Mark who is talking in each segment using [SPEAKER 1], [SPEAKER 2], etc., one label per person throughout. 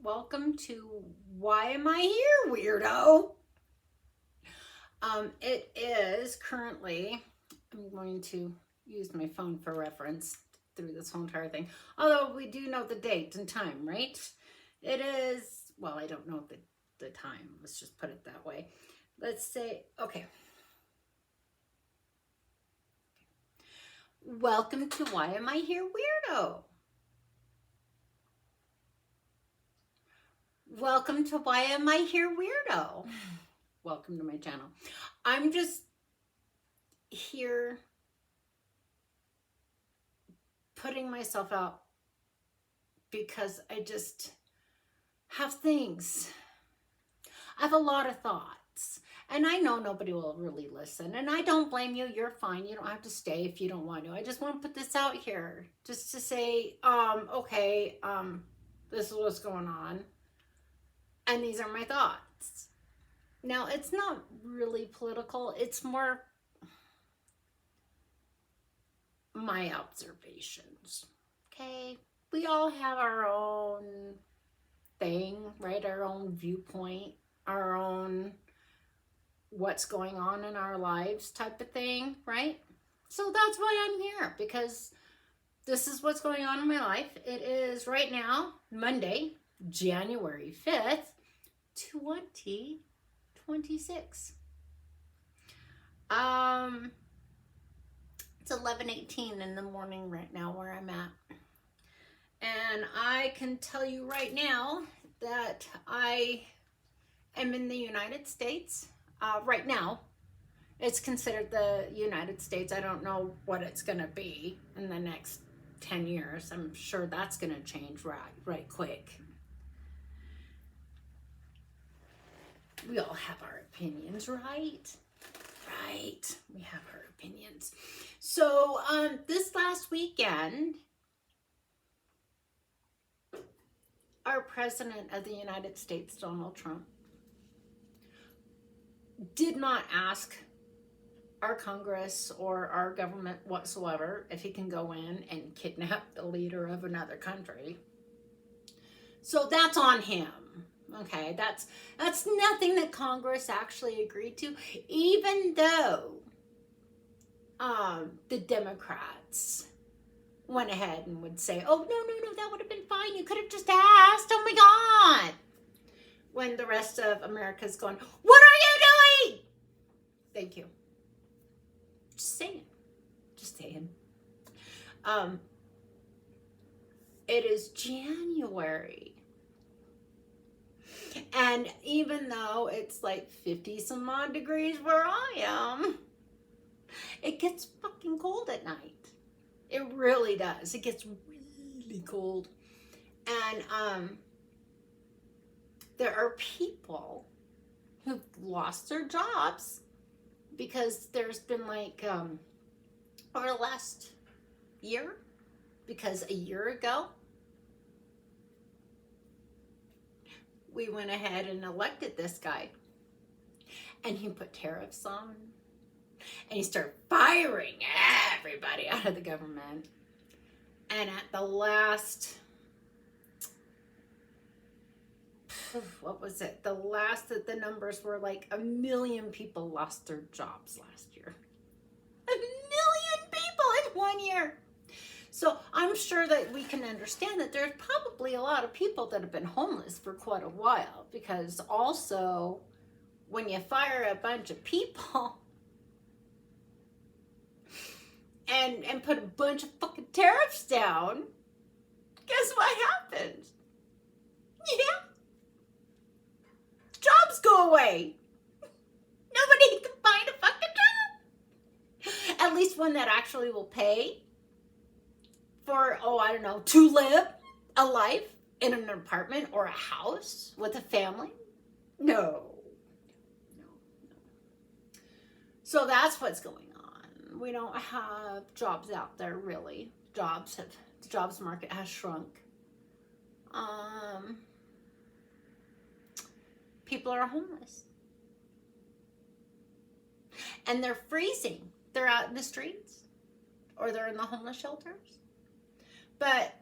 [SPEAKER 1] Welcome to Why Am I Here, Weirdo? It is currently, I'm going to use my phone for reference through this whole entire thing. Although we do know the date and time, right? It is, well, I don't know the time. Let's just put it that way. Let's say, okay. Welcome to Why Am I Here, Weirdo? Welcome to Why Am I Here, Weirdo? Welcome to my channel. I'm just here putting myself out because I just have things. I have a lot of thoughts. And I know nobody will really listen. And I don't blame you. You're fine. You don't have to stay if you don't want to. I just want to put this out here just to say, okay, this is what's going on. And these are my thoughts. Now, it's not really political. It's more my observations. Okay? We all have our own thing, right? Our own viewpoint, our own what's going on in our lives type of thing, right? So that's why I'm here, because this is what's going on in my life. It is right now, Monday, January 5th, 2026. It's 11:18 in the morning right now where I'm at. And I can tell you right now that I am in the United States. Right now, it's considered the United States. I don't know what it's going to be in the next 10 years. I'm sure that's going to change right quick. We all have our opinions, right? Right. We have our opinions. So this last weekend, our President of the United States, Donald Trump, did not ask our Congress or our government whatsoever if he can go in and kidnap the leader of another country. So that's on him. Okay, that's nothing that Congress actually agreed to, even though the Democrats went ahead and would say, oh, no, that would have been fine. You could have just asked. Oh, my God. When the rest of America's going, what are you doing? Thank you. Just saying. It is January. And even though it's like 50 some odd degrees where I am, it gets fucking cold at night. It really does. It gets really cold. And there are people who've lost their jobs because there's been like over the last year, because a year ago we went ahead and elected this guy, and he put tariffs on, and he started firing everybody out of the government. And at the last, what was it? The last that the numbers were like 1 million people lost their jobs last year. 1 million people in 1 year. So I'm sure that we can understand that there's probably a lot of people that have been homeless for quite a while, because also when you fire a bunch of people and put a bunch of fucking tariffs down, guess what happens? Yeah. Jobs go away. Nobody can find a fucking job. At least one that actually will pay for, to live a life in an apartment or a house with a family. No. So that's what's going on. We don't have jobs out there, really. The jobs market has shrunk. People are homeless. And they're freezing. They're out in the streets, or they're in the homeless shelters. But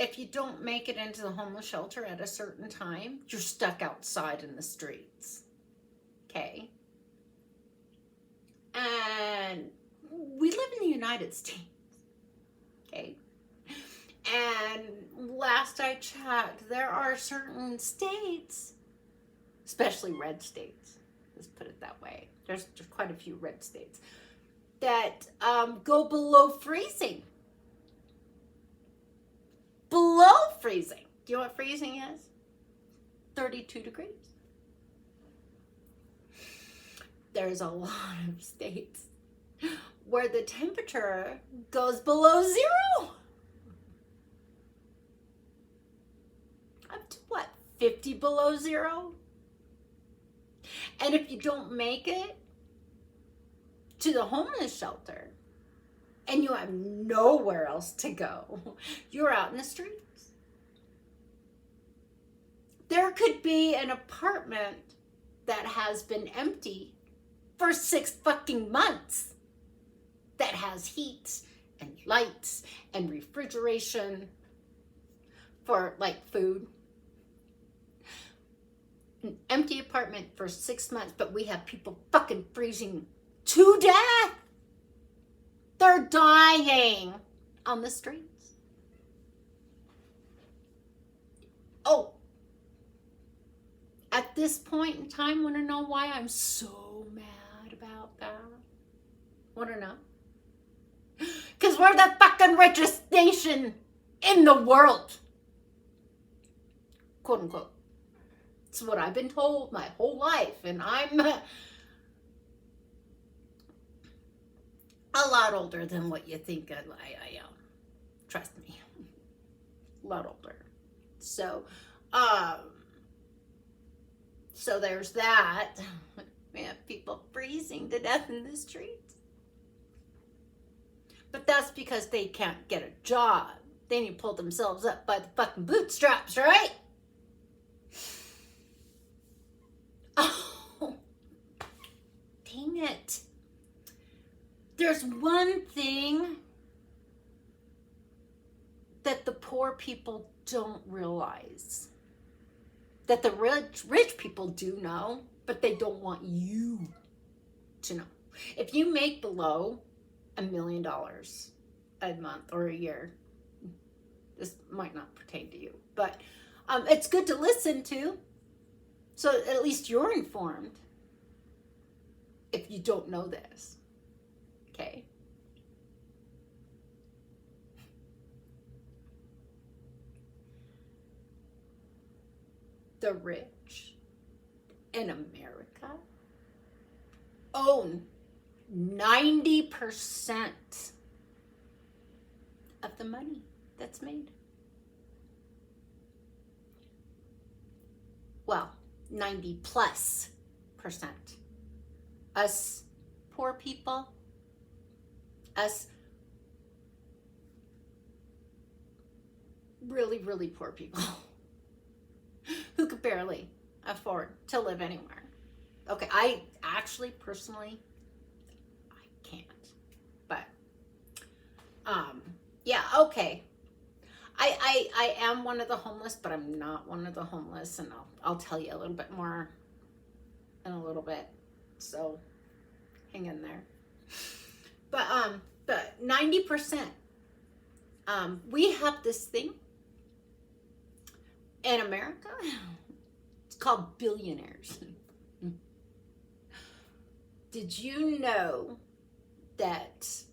[SPEAKER 1] if you don't make it into the homeless shelter at a certain time, you're stuck outside in the streets. Okay? And we live in the United States. Okay? And last I checked, there are certain states, especially red states, let's put it that way. There's quite a few red states that go below freezing. Below freezing. Do you know what freezing is? 32 degrees. There's a lot of states where the temperature goes below zero. Up to what? 50 below zero? And if you don't make it to the homeless shelter and you have nowhere else to go, you're out in the streets. There could be an apartment that has been empty for 6 fucking months that has heat and lights and refrigeration for like food. An empty apartment for 6 months, but we have people fucking freezing to death. They're dying on the streets. Oh, at this point in time, want to know why I'm so mad about that? Want to know? Because we're the fucking richest nation in the world. Quote unquote. It's what I've been told my whole life, and I'm a lot older than what you think I am. Trust me. A lot older. So there's that. We have people freezing to death in the streets. But that's because they can't get a job. They need to pull themselves up by the fucking bootstraps, right? Oh, dang it. There's one thing that the poor people don't realize. That the rich people do know, but they don't want you to know. If you make below $1 million a month or a year, this might not pertain to you, but it's good to listen to. So at least you're informed if you don't know this. Okay? The rich in America own 90% of the money that's made. Well, 90+%. Us poor people, us really, really poor people who could barely afford to live anywhere. Okay, I actually personally, I can't. But, yeah, okay. I am one of the homeless, but I'm not one of the homeless, and I'll tell you a little bit more in a little bit. So hang in there. But 90%. We have this thing in America. It's called billionaires. Did you know that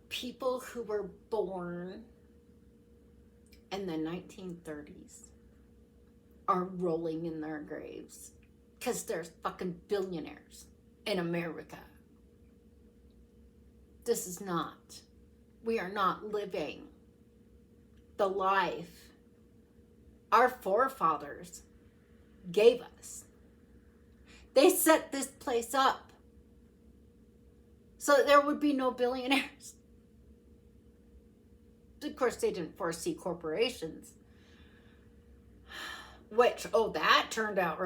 [SPEAKER 1] people who were born in the 1930s are rolling in their graves because there's fucking billionaires in America? This is not, we are not living the life our forefathers gave us. They set this place up so that there would be no billionaires. Of course, they didn't foresee corporations, which, that turned out